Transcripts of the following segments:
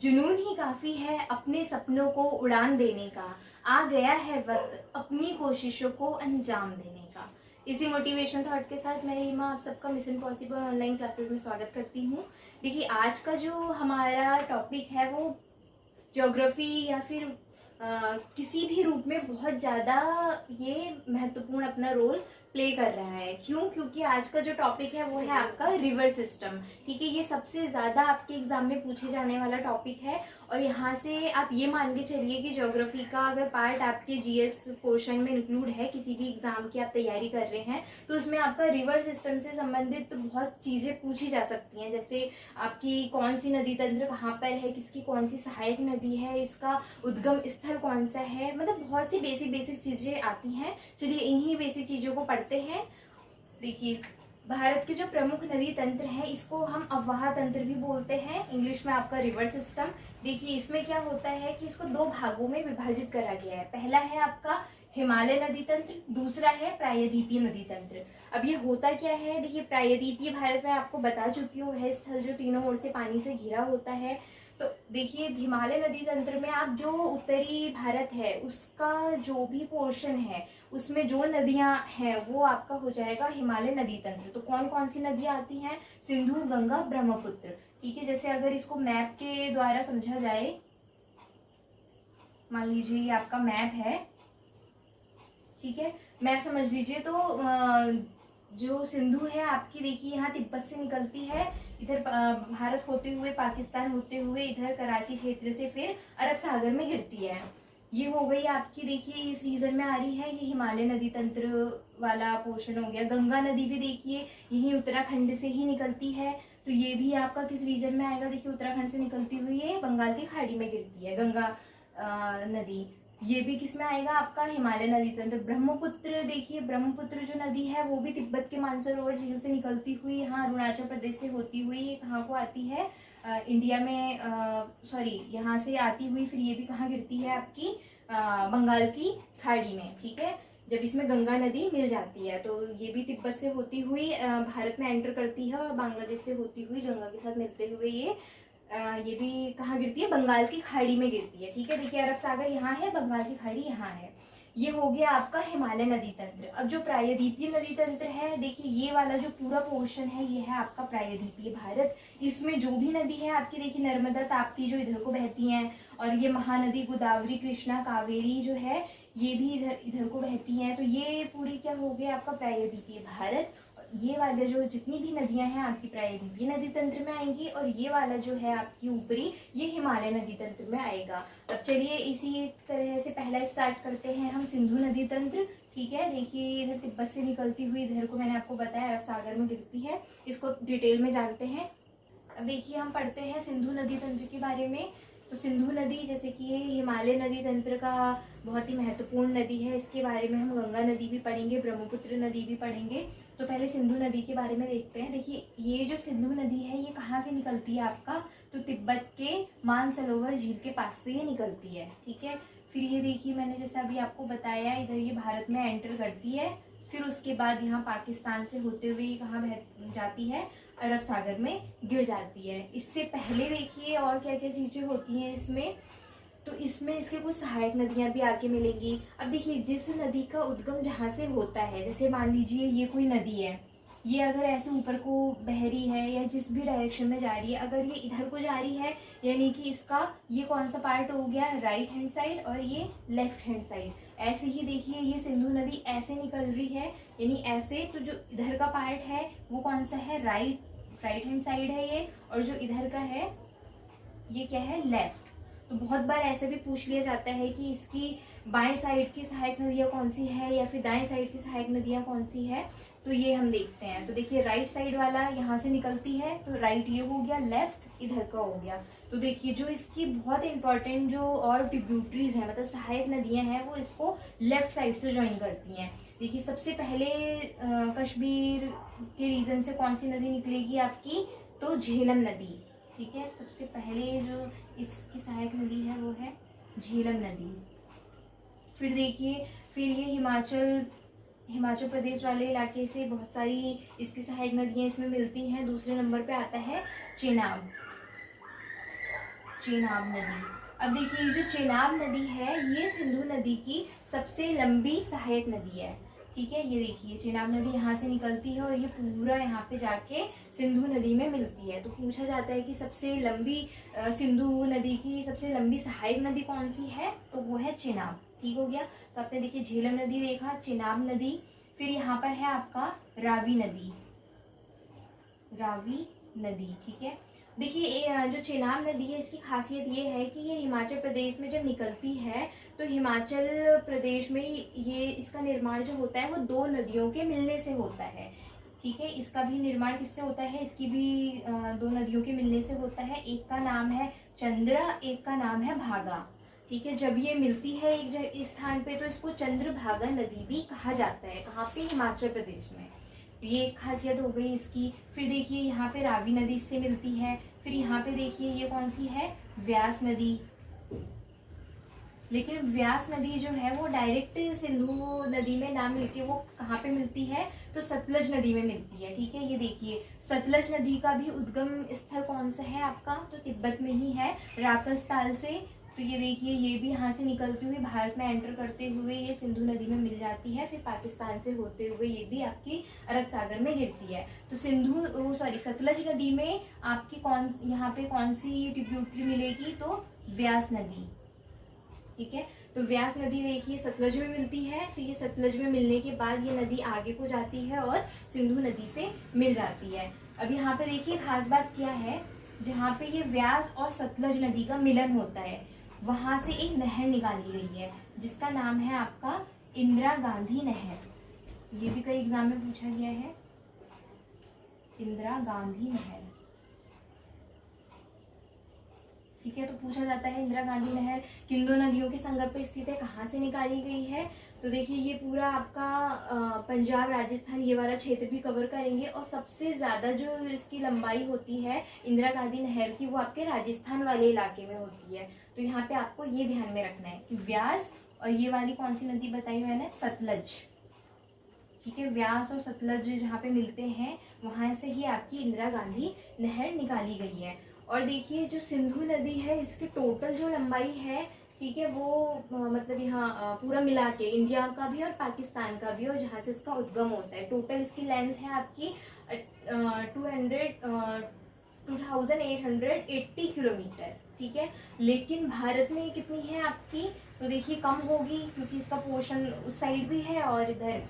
जुनून ही काफी है अपने सपनों को उड़ान देने का। आ गया है वक्त अपनी कोशिशों को अंजाम देने का। इसी मोटिवेशन थॉट के साथ मैं रीमा आप सबका मिशन पॉसिबल ऑनलाइन क्लासेस में स्वागत करती हूँ। देखिए, आज का जो हमारा टॉपिक है वो ज्योग्राफी या फिर किसी भी रूप में बहुत ज़्यादा ये महत्वपूर्ण अपना रोल प्ले कर रहा है। क्यों? क्योंकि आज का जो टॉपिक है वो है आपका रिवर सिस्टम। ठीक है, ये सबसे ज़्यादा आपके एग्जाम में पूछे जाने वाला टॉपिक है। और यहाँ से आप ये मान के चलिए कि ज्योग्राफी का अगर पार्ट आपके जीएस पोर्शन में इंक्लूड है, किसी भी एग्जाम की आप तैयारी कर रहे हैं, तो उसमें आपका रिवर सिस्टम से संबंधित बहुत चीज़ें पूछी जा सकती हैं। जैसे आपकी कौन सी नदी तंत्र कहाँ पर है, किसकी कौन सी सहायक नदी है, इसका उद्गम स्थल कौन सा है, मतलब बहुत सी बेसिक चीज़ें आती हैं। चलिए इन्हीं बेसिक चीज़ों को पढ़ते हैं। देखिए, भारत के जो प्रमुख नदी तंत्र हैं इसको हम अववाह तंत्र भी बोलते हैं, इंग्लिश में आपका रिवर सिस्टम। देखिए, इसमें क्या होता है कि इसको दो भागों में विभाजित करा गया है। पहला है आपका हिमालय नदी तंत्र, दूसरा है प्रायद्वीपीय नदी तंत्र। अब ये होता क्या है? देखिए, प्रायद्वीपीय भारत में आपको बता चुकी हूँ है स्थल जो तीनों ओर से पानी से घिरा होता है। तो देखिए, हिमालय नदी तंत्र में आप जो उत्तरी भारत है उसका जो भी पोर्शन है उसमें जो नदियां हैं वो आपका हो जाएगा हिमालय नदी तंत्र। तो कौन कौन सी नदियां आती हैं? सिंधु, गंगा, ब्रह्मपुत्र। ठीक है, जैसे अगर इसको मैप के द्वारा समझा जाए, मान लीजिए ये आपका मैप है, ठीक है, मैप समझ लीजिए। तो जो सिंधु है आपकी, देखिए यहाँ तिब्बत से निकलती है, इधर भारत होते हुए, पाकिस्तान होते हुए, इधर कराची क्षेत्र से फिर अरब सागर में गिरती है। ये हो गई आपकी, देखिए इस रीजन में आ रही है, ये हिमालय नदी तंत्र वाला पोर्शन हो गया। गंगा नदी भी देखिए यही उत्तराखंड से ही निकलती है, तो ये भी आपका किस रीजन में आएगा? देखिए, उत्तराखंड से निकलती हुई ये बंगाल की खाड़ी में गिरती है गंगा नदी। ये भी किस में आएगा? आपका हिमालय नदी तंत्र। ब्रह्मपुत्र, देखिए ब्रह्मपुत्र जो नदी है वो भी तिब्बत के मानसरोवर झील से निकलती हुई यहाँ अरुणाचल प्रदेश से होती हुई ये कहाँ को आती है? इंडिया में, सॉरी, यहाँ से आती हुई फिर ये भी कहाँ गिरती है? आपकी बंगाल की खाड़ी में। ठीक है, जब इसमें गंगा नदी मिल जाती है तो ये भी तिब्बत से होती हुई भारत में एंटर करती है और बांग्लादेश से होती हुई गंगा के साथ मिलते हुए ये भी कहाँ गिरती है? बंगाल की खाड़ी में गिरती है। ठीक है, देखिए अरब सागर यहाँ है, बंगाल की खाड़ी यहाँ है। ये हो गया आपका हिमालय नदी तंत्र। अब जो प्रायद्वीपीय नदी तंत्र है, देखिए ये वाला जो पूरा पोर्शन है ये है आपका प्रायद्वीपीय भारत। इसमें जो भी नदी है आपकी, देखिए नर्मदा, ताप्ती जो इधर को बहती हैं, और ये महानदी गोदावरी, कृष्णा, कावेरी जो है ये भी इधर को बहती हैं। तो ये पूरी क्या हो गया आपका प्रायद्वीपीय भारत। ये वाले जो जितनी भी नदियां हैं आपकी प्रायद्वीपीय नदी तंत्र में आएंगी, और ये वाला जो है आपकी ऊपरी ये हिमालय नदी तंत्र में आएगा। अब चलिए इसी तरह से पहला स्टार्ट करते हैं हम सिंधु नदी तंत्र। ठीक है, देखिए इधर तिब्बत से निकलती हुई इधर को मैंने आपको बताया अरब सागर में गिरती है, इसको डिटेल में जानते हैं। अब देखिए हम पढ़ते हैं सिंधु नदी तंत्र के बारे में। तो सिंधु नदी, जैसे कि ये हिमालय नदी तंत्र का बहुत ही महत्वपूर्ण नदी है, इसके बारे में हम गंगा नदी भी पढ़ेंगे, ब्रह्मपुत्र नदी भी पढ़ेंगे। तो पहले सिंधु नदी के बारे में देखते हैं। देखिए, ये जो सिंधु नदी है ये कहाँ से निकलती है आपका? तो तिब्बत के मानसरोवर झील के पास से ये निकलती है। ठीक है, फिर ये देखिए मैंने जैसा अभी आपको बताया, इधर ये भारत में एंटर करती है, फिर उसके बाद यहाँ पाकिस्तान से होते हुए कहाँ बह जाती है? अरब सागर में गिर जाती है। इससे पहले देखिए और क्या क्या चीज़ें होती हैं इसमें। तो इसमें इसके कुछ सहायक नदियां भी आके मिलेंगी। अब देखिए, जिस नदी का उद्गम जहाँ से होता है, जैसे मान लीजिए ये कोई नदी है, ये अगर ऐसे ऊपर को बह रही है या जिस भी डायरेक्शन में जा रही है, अगर ये इधर को जा रही है यानी कि इसका ये कौन सा पार्ट हो गया? राइट हैंड साइड, और ये लेफ्ट हैंड साइड। ऐसे ही देखिए ये सिंधु नदी ऐसे निकल रही है, यानी ऐसे, तो जो इधर का पार्ट है वो कौन सा है? राइट हैंड साइड है ये, और जो इधर का है ये क्या है? लेफ्ट। तो बहुत बार ऐसे भी पूछ लिया जाता है कि इसकी बाएं साइड की सहायक नदियाँ कौन सी है या फिर दाएं साइड की सहायक नदियाँ कौन सी है। तो ये हम देखते हैं। तो देखिए राइट साइड वाला यहाँ से निकलती है, तो राइट ये हो गया, लेफ्ट इधर का हो गया। तो देखिए जो इसकी बहुत इंपॉर्टेंट जो और ट्रिब्यूटरीज है, मतलब सहायक नदियाँ हैं, वो इसको लेफ्ट साइड से ज्वाइन करती हैं। देखिए सबसे पहले कश्मीर के रीजन से कौन सी नदी निकलेगी आपकी? तो झेलम नदी। ठीक है, सबसे पहले जो इसकी सहायक नदी है वो है झेलम नदी। फिर देखिए, फिर ये हिमाचल प्रदेश वाले इलाके से बहुत सारी इसकी सहायक नदियाँ इसमें मिलती हैं। दूसरे नंबर पे आता है चेनाब। चेनाब नदी। अब देखिए जो चेनाब नदी है ये सिंधु नदी की सबसे लंबी सहायक नदी है। ठीक है, ये देखिए चेनाब नदी यहाँ से निकलती है और ये पूरा यहाँ पे जाके सिंधु नदी में मिलती है। तो पूछा जाता है कि सबसे लंबी सिंधु नदी की सबसे लंबी सहायक नदी कौन सी है, तो वो है चेनाब। ठीक हो गया। तो आपने देखिए झेलम नदी देखा, चेनाब नदी, फिर यहाँ पर है आपका रावी नदी, रावी नदी। ठीक है, देखिए जो चेनाब नदी है इसकी खासियत ये है कि ये हिमाचल प्रदेश में जब निकलती है तो हिमाचल प्रदेश में ये इसका निर्माण जो होता है वो दो नदियों के मिलने से होता है। ठीक है, इसका भी निर्माण किससे होता है, इसकी भी दो नदियों के मिलने से होता है। एक का नाम है चंद्रा, एक का नाम है भागा। ठीक है, जब ये मिलती है एक स्थान पे तो इसको चंद्रभागा नदी भी कहा जाता है। कहाँ पे, हिमाचल प्रदेश में। तो ये एक खासियत हो गई इसकी। फिर देखिए यहाँ पे रावी नदी इससे मिलती है। फिर यहाँ पे देखिए ये कौन सी है, व्यास नदी। लेकिन व्यास नदी जो है वो डायरेक्ट सिंधु नदी में ना मिलके वो कहाँ पे मिलती है, तो सतलज नदी में मिलती है। ठीक है, ये देखिए सतलज नदी का भी उद्गम स्थल कौन सा है आपका, तो तिब्बत में ही है, राकस ताल से। तो ये देखिए ये भी यहाँ से निकलती हुई भारत में एंटर करते हुए ये सिंधु नदी में मिल जाती है। फिर पाकिस्तान से होते हुए ये भी आपकी अरब सागर में गिरती है। तो सतलज नदी में आपकी यहाँ पे कौन सी ट्रिब्यूटरी मिलेगी, तो व्यास नदी। ठीक है, तो व्यास नदी देखिए सतलज में मिलती है। फिर ये सतलज में मिलने के बाद ये नदी आगे को जाती है और सिंधु नदी से मिल जाती है। अब यहाँ पे देखिए खास बात क्या है, जहाँ पे ये व्यास और सतलज नदी का मिलन होता है वहां से एक नहर निकाली गई है जिसका नाम है आपका इंदिरा गांधी नहर। ये भी कई एग्जाम में पूछा गया है, इंदिरा गांधी नहर। ठीक है, तो पूछा जाता है इंदिरा गांधी नहर किन दो नदियों के संगम पर स्थित है, कहाँ से निकाली गई है। तो देखिए ये पूरा आपका पंजाब राजस्थान ये वाला क्षेत्र भी कवर करेंगे। और सबसे ज़्यादा जो इसकी लंबाई होती है इंदिरा गांधी नहर की वो आपके राजस्थान वाले इलाके में होती है। तो यहाँ पे आपको ये ध्यान में रखना है कि व्यास और ये वाली कौन सी नदी बताई मैंने, सतलज। ठीक है, व्यास और सतलज जहाँ पे मिलते हैं वहाँ से ही आपकी इंदिरा गांधी नहर निकाली गई है। और देखिए जो सिंधु नदी है इसकी टोटल जो लंबाई है, ठीक है, वो मतलब यहाँ पूरा मिला के इंडिया का भी और पाकिस्तान का भी और जहाँ से इसका उद्गम होता है, टोटल इसकी लेंथ है आपकी 2880 किलोमीटर। ठीक है, लेकिन भारत में कितनी है आपकी, तो देखिए कम होगी क्योंकि इसका पोर्शन उस साइड भी है और इधर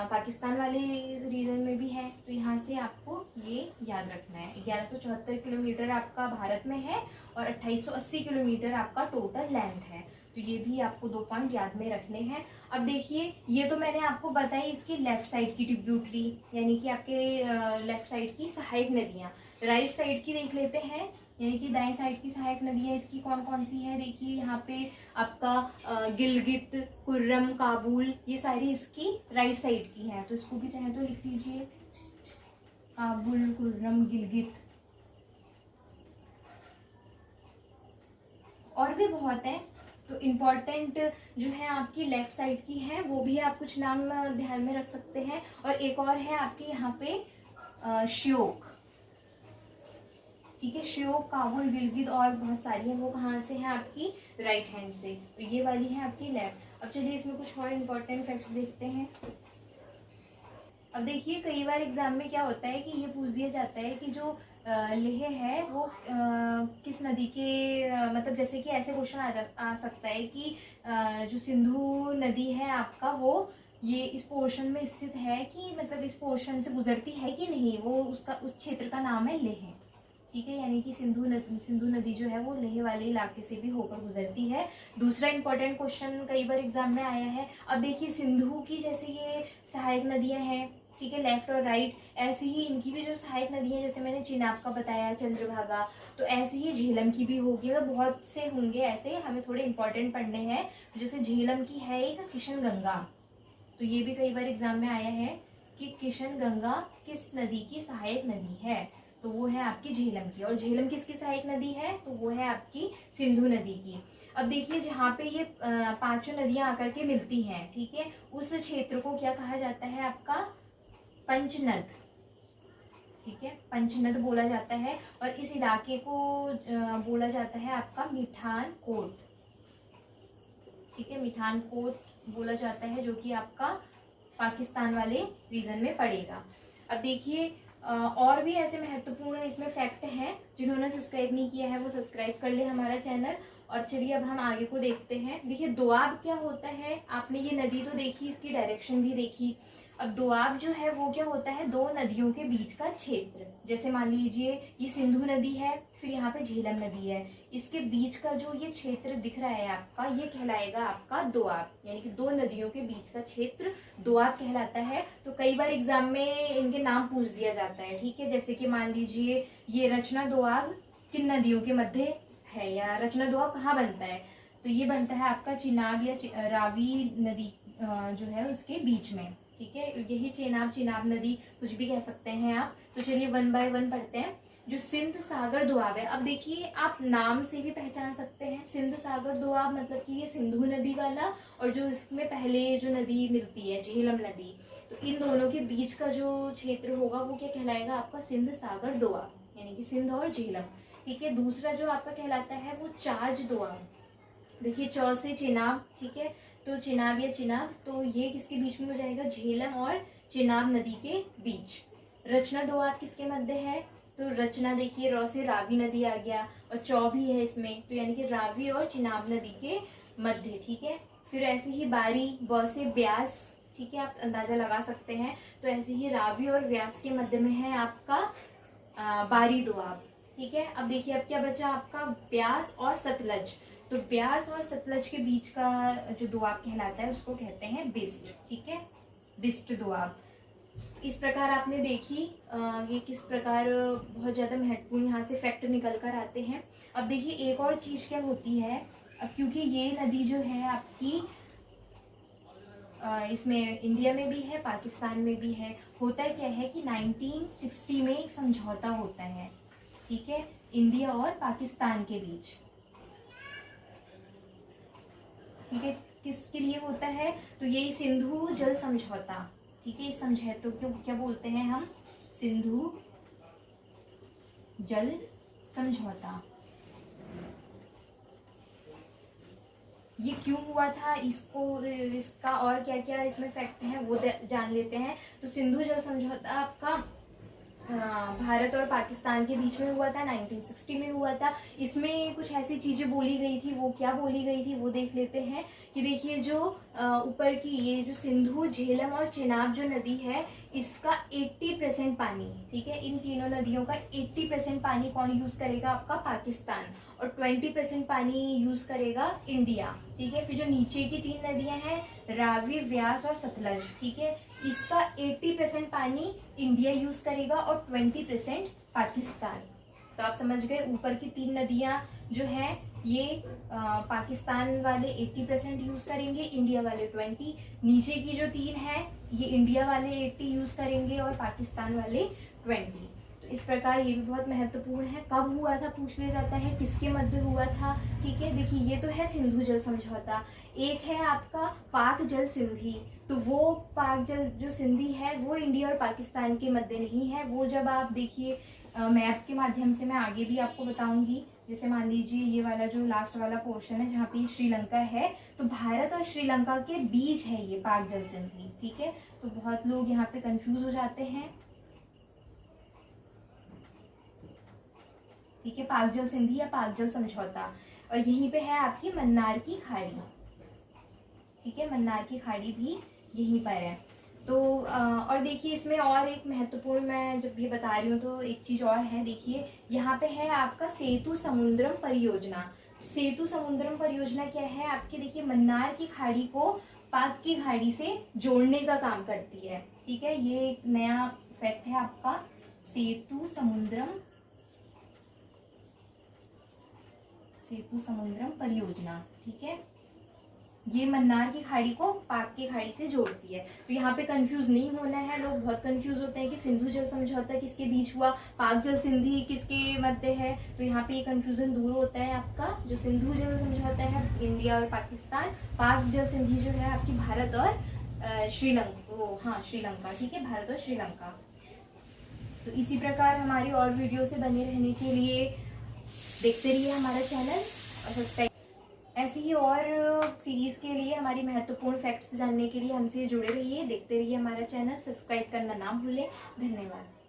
पाकिस्तान वाले रीजन में भी है। तो यहाँ से आपको ये याद रखना है, 1174 किलोमीटर आपका भारत में है और 2880 किलोमीटर आपका टोटल लेंथ है। तो ये भी आपको 2 पॉइंट याद में रखने हैं। अब देखिए ये तो मैंने आपको बताई इसकी लेफ्ट साइड की ट्रिब्यूटरी, यानी कि आपके लेफ्ट साइड की सहायक नदियाँ। राइट साइड की देख लेते हैं, यानी कि दाएं साइड की सहायक नदियाँ इसकी कौन कौन सी है। देखिए यहाँ पे आपका गिलगित, कुर्रम, काबुल, ये सारी इसकी राइट साइड की हैं। तो इसको भी चाहे तो लिख लीजिए, काबुल, कुर्रम, गिलगित। और भी बहुत है, तो इम्पॉर्टेंट जो है आपकी लेफ्ट साइड की है वो भी आप कुछ नाम ध्यान में रख सकते हैं। और एक और है आपके यहाँ पे श्योक। ठीक है, श्योक, काबुल, गिलगित और बहुत सारी है, वो कहाँ से है आपकी राइट हैंड से। तो ये वाली है आपकी लेफ्ट। अब चलिए इसमें कुछ और इम्पोर्टेंट फैक्ट्स देखते हैं। अब देखिए कई बार एग्जाम में क्या होता है कि ये पूछ दिया जाता है कि जो लेह है वो किस नदी के मतलब जैसे कि ऐसे क्वेश्चन आ सकता है कि जो सिंधु नदी है आपका वो ये इस पोर्शन में स्थित है कि मतलब इस पोर्शन से गुजरती है कि नहीं, वो उसका उस क्षेत्र का नाम है लेह। ठीक है, यानी कि सिंधु नदी जो है वो लेह वाले इलाके से भी होकर गुजरती है। दूसरा इंपॉर्टेंट क्वेश्चन कई बार एग्जाम में आया है। अब देखिए सिंधु की जैसे ये सहायक नदियां हैं, ठीक है, लेफ्ट और राइट, ऐसे ही इनकी भी जो सहायक नदी है जैसे मैंने चेनाब का बताया, चंद्रभागा, तो ऐसे ही झेलम की भी होगी। मतलब बहुत से होंगे ऐसे, हमें थोड़े इंपॉर्टेंट पढ़ने हैं। जैसे झेलम की है एक किशन गंगा, तो ये भी कई बार एग्जाम में आया है कि किशन गंगा किस नदी की सहायक नदी है, तो वो है आपकी झेलम की। और झेलम किसकी सहायक नदी है, तो वो है आपकी सिंधु नदी की। अब देखिए जहाँ पे ये 5 नदियां आकर के मिलती हैं, ठीक है, उस क्षेत्र को क्या कहा जाता है आपका, पंचनद। ठीक है, पंचनद बोला जाता है। और इस इलाके को बोला जाता है आपका मिठान कोट, ठीक है, मिठान कोट बोला जाता है, जो कि आपका पाकिस्तान वाले रीजन में पड़ेगा। अब देखिए और भी ऐसे महत्वपूर्ण इसमें फैक्ट हैं, जिन्होंने सब्सक्राइब नहीं किया है वो सब्सक्राइब कर ले हमारा चैनल। और चलिए अब हम आगे को देखते हैं। देखिए दोआब क्या होता है, आपने ये नदी तो देखी, इसकी डायरेक्शन भी देखी। अब दोआब जो है वो क्या होता है, दो नदियों के बीच का क्षेत्र। जैसे मान लीजिए ये सिंधु नदी है, फिर यहाँ पे झेलम नदी है, इसके बीच का जो ये क्षेत्र दिख रहा है आपका, ये कहलाएगा आपका दोआब, यानी कि दो नदियों के बीच का क्षेत्र दोआब कहलाता है। तो कई बार एग्जाम में इनके नाम पूछ दिया जाता है, ठीक है। जैसे कि मान लीजिए ये रचना दोआब किन नदियों के मध्य है, या रचना दोआब कहाँ बनता है, तो ये बनता है आपका चिनाब या रावी नदी जो है उसके बीच में, ठीक है। यही चिनाब नदी कुछ भी कह सकते हैं आप। तो चलिए वन बाय वन पढ़ते हैं। जो सिंध सागर दोआब है, अब देखिए आप नाम से भी पहचान सकते हैं, सिंध सागर दोआब मतलब कि ये सिंधु नदी वाला, और जो इसमें पहले जो नदी मिलती है झेलम नदी, तो इन दोनों के बीच का जो क्षेत्र होगा वो क्या कहलाएगा आपका सिंध सागर दोआब, यानी कि सिंध और झेलम, ठीक है। दूसरा जो आपका कहलाता है वो चाज दोआब, देखिए चौ से चिनाब, ठीक है, तो चिनाब या चिनाब, तो ये किसके बीच में हो जाएगा, झेलम और चिनाब नदी के बीच। रचना दोआब किसके मध्य है, तो रचना देखिए रौ से रावी नदी आ गया, और चौ भी है इसमें, तो यानी कि रावी और चिनाब नदी के मध्य, ठीक है। फिर ऐसे ही बारी ब से ब्यास, ठीक है, आप अंदाजा लगा सकते हैं। तो ऐसे ही रावी और व्यास के मध्य में है आपका बारी दोआब, ठीक है। अब देखिए अब क्या बचा आपका ब्यास और सतलज, तो ब्यास और सतलज के बीच का जो दोआब कहलाता है उसको कहते हैं बिस्ट, ठीक है, बिस्ट दोआब। इस प्रकार आपने देखी ये किस प्रकार बहुत ज़्यादा महत्वपूर्ण यहाँ से फैक्ट निकल कर आते हैं। अब देखिए एक और चीज़ क्या होती है, अब क्योंकि ये नदी जो है आपकी इसमें इंडिया में भी है पाकिस्तान में भी है, होता क्या है कि 1960 में एक समझौता होता है, ठीक है, इंडिया और पाकिस्तान के बीच, ठीक है। किसके लिए होता है, तो यही सिंधु जल समझौता, ठीक है। इस समझौते को क्या बोलते हैं हम, सिंधु जल समझौता। ये क्यों हुआ था, इसका और क्या क्या इसमें फैक्ट है वो जान लेते हैं। तो सिंधु जल समझौता आपका भारत और पाकिस्तान के बीच में हुआ था, 1960 में हुआ था। इसमें कुछ ऐसी चीज़ें बोली गई थी, वो क्या बोली गई थी वो देख लेते हैं। कि देखिए जो ऊपर की ये जो सिंधु झेलम और चिनाब जो नदी है, इसका 80% पानी, ठीक है, इन तीनों नदियों का 80% पानी कौन यूज़ करेगा, आपका पाकिस्तान, और 20% पानी यूज़ करेगा इंडिया, ठीक है। फिर जो नीचे की तीन नदियां हैं रावी व्यास और सतलज, ठीक है, इसका 80% पानी इंडिया यूज़ करेगा और 20% पाकिस्तान। तो आप समझ गए, ऊपर की तीन नदियां जो हैं ये पाकिस्तान वाले 80% यूज़ करेंगे, इंडिया वाले 20, नीचे की जो तीन है ये इंडिया वाले 80 यूज़ करेंगे और पाकिस्तान वाले 20। तो इस प्रकार ये भी बहुत महत्वपूर्ण है। कब हुआ था पूछ लिया जाता है, किसके मध्य हुआ था, ठीक है। देखिए ये तो है सिंधु जल समझौता, एक है आपका पाक जल सिंधी, तो वो पाक जल जो सिंधी है वो इंडिया और पाकिस्तान के मध्य नहीं है। वो जब आप देखिए मैप के माध्यम से मैं आगे भी आपको बताऊंगी। जैसे मान लीजिए ये वाला जो लास्ट वाला पोर्शन है जहाँ पे श्रीलंका है, तो भारत और श्रीलंका के बीच है ये पाक जल सिंधी, ठीक है। तो बहुत लोग यहाँ पे कंफ्यूज हो जाते हैं, ठीक है, पाक जल सिंधी या पाक जल समझौता। और यहीं पे है आपकी मन्नार की खाड़ी, ठीक है, मन्नार की खाड़ी भी यहीं पर है। तो और देखिए इसमें और एक महत्वपूर्ण, मैं जब ये बता रही हूँ तो एक चीज़ और है, देखिए यहाँ पे है आपका सेतु समुद्रम परियोजना। सेतु समुद्रम परियोजना क्या है आपकी, देखिए मन्नार की खाड़ी को पाक की खाड़ी से जोड़ने का काम करती है, ठीक है। ये एक नया फैक्ट है आपका, सेतु समुद्रम परियोजना, ठीक है। ये मन्नार की खाड़ी को पाक की खाड़ी से जोड़ती है। तो यहाँ पे कंफ्यूज नहीं होना है, लोग बहुत कंफ्यूज होते हैं कि सिंधु जल समझौता किसके बीच हुआ, पाक जल सिंधी किसके मध्य है। तो यहाँ पे ये कंफ्यूजन दूर होता है आपका। जो सिंधु जल समझौता है इंडिया और पाकिस्तान, पाक जल सिंधी जो है आपकी भारत और श्रीलंका, ठीक है, भारत और श्रीलंका। तो इसी प्रकार हमारी और वीडियो से बने रहने के लिए देखते रहिए हमारा चैनल और सब्सक्राइब। ऐसी ही और सीरीज के लिए, हमारी महत्वपूर्ण फैक्ट्स जानने के लिए हमसे जुड़े रहिए, देखते रहिए हमारा चैनल, सब्सक्राइब करना ना भूलें। धन्यवाद।